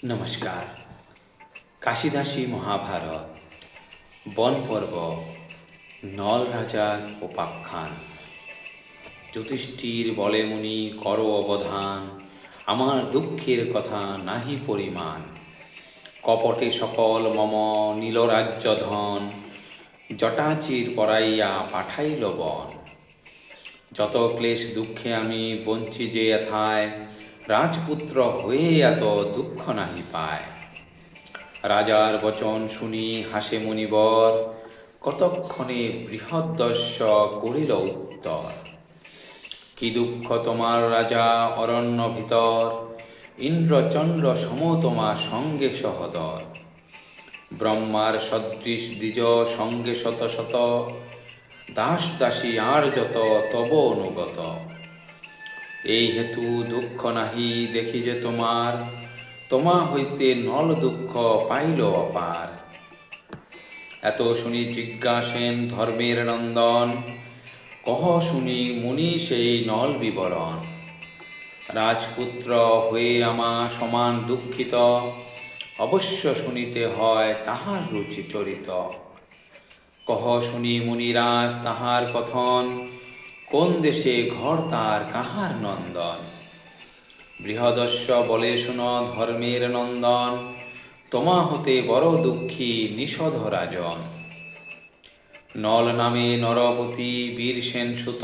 নমস্কার। কাশিদাসী মহাভারত বন পর্ব নল রাজার উপাখ্যান। যুধিষ্ঠির বলে, মুনি করো অবধান, আমার দুঃখের কথা নাহি পরিমাণ। কপটে সকল মম নীলরাজ্য ধন, জটাচির পরাইয়া পাঠাইল বন। যত ক্লেশ দুঃখে আমি বঞ্চি যে এথায়, রাজপুত্র হয়ে এত দুঃখ নাহি পায়। রাজার বচন শুনি হাসে মুনিবর, কতক্ষণে বৃহদ্দস্য করিল উত্তর। কি দুঃখ তোমার রাজা অরণ্য ভিতর, ইন্দ্রচন্দ্র সম তোমার সঙ্গে সহদর। ব্রহ্মার সদৃশ দ্বিজ সঙ্গে শত শত, দাস দাসী আর যত তব অনুগত। এই হেতু দুঃখ নাহি দেখি যে তোমার, তোমা হইতে নল দুঃখ পাইল অপার। এত শুনি জিজ্ঞাসেন ধর্মের নন্দন, কহ শুনি মুনি সেই নল বিবরণ। রাজপুত্র হয়ে আমা সমান দুঃখিত, অবশ্য শুনিতে হয় তাহার রুচি চরিত। কহ শুনি মুনিরাজ তাহার কথন, কোন দেশে ঘর তার কাহার নন্দন। বৃহদস্য বলে শুন ধর্মের নন্দন, তোমা হতে বড় দুঃখী নিষধ রাজন। নল নামে নরপতি বীরসেন সুত,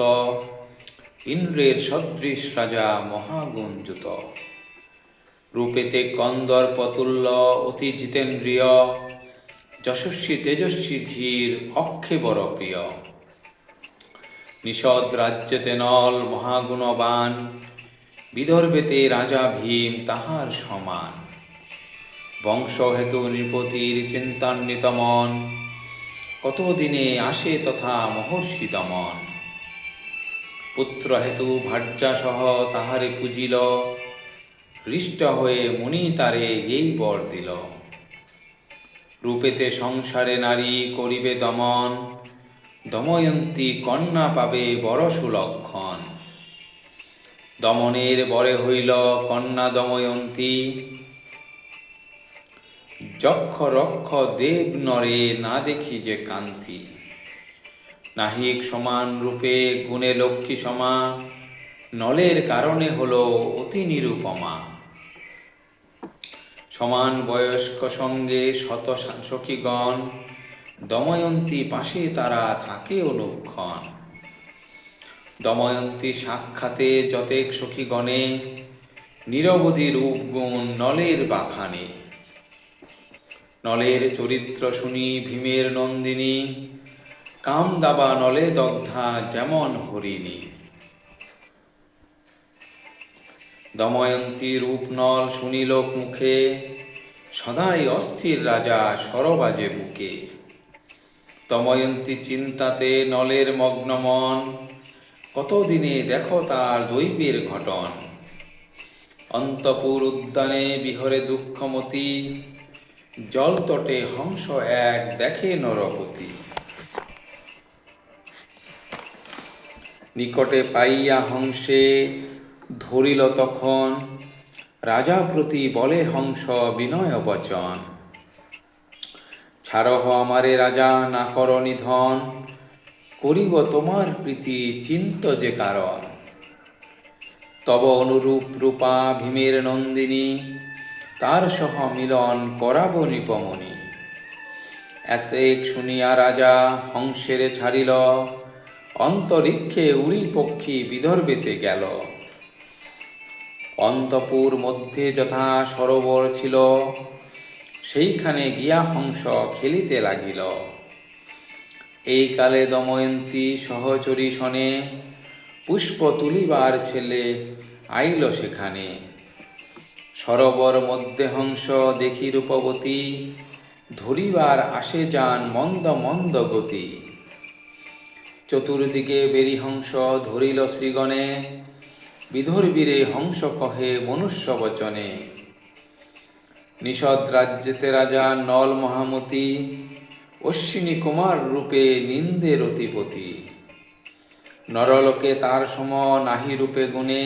ইন্দ্রের সদৃশ রাজা মহাগুঞ্জুত। রূপেতে কন্দর্প তুল্য অতি জিতেন্দ্রিয়, যশস্বী তেজস্বী ধীর অক্ষে বড় প্রিয়। নিষদ রাজ্যেতে নল মহাগুণবান, বিদর্ভেতে রাজা ভীম তাহার সমান। বংশ হেতু নৃপতির চিন্তান্বিত মন, কতদিনে আসে তথা মহর্ষি দমন। পুত্র হেতু ভার্যাসহ তাহারে পূজিল, হৃষ্ট হয়ে মুনি তারে এই বর দিল। রূপেতে সংসারে নারী করিবে দমন, দময়ন্তী কন্যা পাবে বড় সুলক্ষণ। দমনের বরে হইল কন্যা দময়ন্তী, যক্ষ রক্ষ দেব নরে না দেখি যে কান্তি। নাহিক সমান রূপে গুণে লক্ষ্মী সমা, নলের কারণে হল অতি নিরুপমা। সমান বয়স্ক সঙ্গে শত সখীগণ, দময়ন্তী পাশে তারা থাকে অনুক্ষণ। দময়ন্তী সাক্ষাতে যতেক সখীগণে, নিরবধি রূপগুণ নলের বাখানে। নলের চরিত্র শুনি ভীমের নন্দিনী, কাম দাবা নলে দগ্ধা যেমন হরিণী। দময়ন্তী রূপ নল শুনিল মুখে, সদাই অস্থির রাজা সরবাজে বুকে। দময়ন্তী চিন্তাতে নলের মগ্ন মন, কতদিনে দেখো তার দৈবের ঘটন। অন্তপুর উদ্যানে বিহরে দুঃখমতী, জলতটে হংস এক দেখে নরপতি। নিকটে পাইয়া হংসে ধরিল তখন, রাজা প্রতি বলে হংস বিনয় বচন। ছাড়হ আমারে রাজা না কর নিধন, করিব তোমার প্রীতি চিন্ত যে কারণ। তব অনুরূপ রূপা ভীমের নন্দিনী, তার সহ মিলন করাব নিপমনি। এতেক শুনিয়া রাজা হংসেরে ছাড়িল, অন্তরিক্ষে উড়ি পক্ষী বিদর্ভেতে গেল। অন্তপুর মধ্যে যথা সরোবর ছিল, সেইখানে গিয়া হংস খেলিতে লাগিল। এই কালে দময়ন্তী সহচরী শনে, পুষ্প তুলিবার ছেলে আইল সেখানে। সরোবর মধ্যে হংস দেখি রূপবতী, ধরিবার আসে যান মন্দ মন্দ গতি। চতুর্দিকে বেরি হংস ধরিল শ্রীগণে, বিদর্ভীরে হংস কহে মনুষ্য বচনে। নিষদ রাজ্যেতে রাজা নল মহামতি, অশ্বিনী কুমার রূপে নিন্দের অতিপতি। নরলোকে তার সম নাহি রূপে গুণে,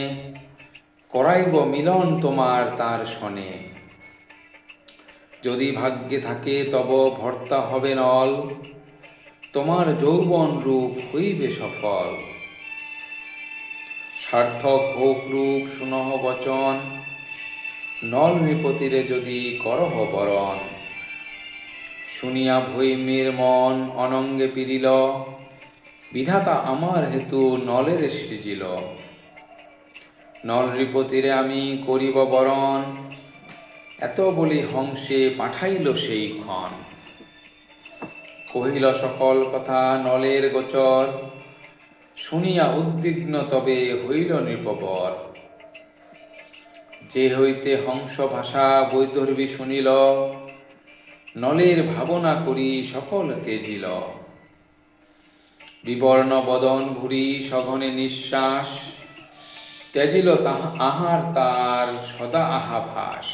করাইব মিলন তোমার তার শনে। যদি ভাগ্যে থাকে তব ভর্তা হবে নল, তোমার যৌবন রূপ হইবে সফল। সার্থক হোক রূপ সুনহ বচন, নল নৃপতিরে যদি করহ বরণ। শুনিয়া ভৈমীর মন অনঙ্গে পিরিল, বিধাতা আমার হেতু নলের সৃজিল। নল নৃপতিরে আমি করিব বরণ, এত বলি হংসে পাঠাইল সেই ক্ষণ। কহিল সকল কথা নলের গোচর, শুনিয়া উদ্বিগ্ন তবে হইল নৃপবর। যে হইতে হংস ভাষা বৈদর্ভী শুনিল, নলের ভাবনা করি সকল তেজিল। বিবর্ণ বদন ভুরি সঘনে নিঃশ্বাস, ত্যাজিল আহার তার সদা আহাভাস।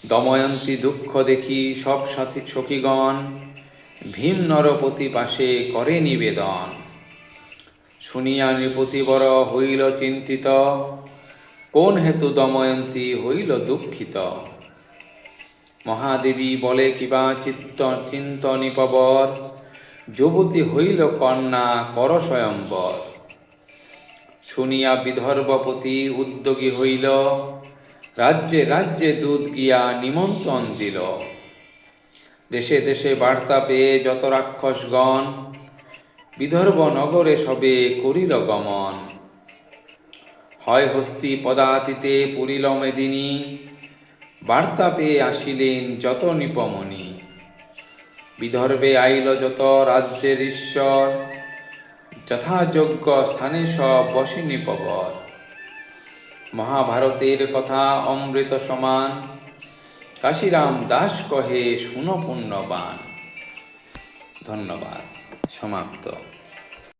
দময়ন্তী দুঃখ দেখি সব সাথী সখীগণ, ভীম নরপতি পাশে করে নিবেদন। শুনিয়া নৃপতিবর হইল চিন্তিত, কোন হেতু দময়ন্তী হইল দুঃখিত। মহাদেবী বলে কিবা চিন্ত নিপবর, যুবতী হইল কন্যা কর স্বয়ম্বর। শুনিয়া বিদর্ভপতি উদ্যোগী হইল, রাজ্যে রাজ্যে দূত গিয়া নিমন্ত্রণ দিল। দেশে দেশে বার্তা পেয়ে যত রাক্ষসগণ, বিদর্ভ নগরে সবে করিল গমন। হয় হস্তি পদাতিতে পুরিল মেদিনী, বার্তা পেয়ে আসিলেন যত নৃপমণি। বিদর্ভে আইল যত রাজ্যের ঈশ্বর, যথাযোগ্য স্থানে সব বসে নৃপবর। মহাভারতের কথা অমৃত সমান, কাশিরাম দাস কহে শুনো পুণ্যবান। ধন্যবাদ। সমাপ্ত।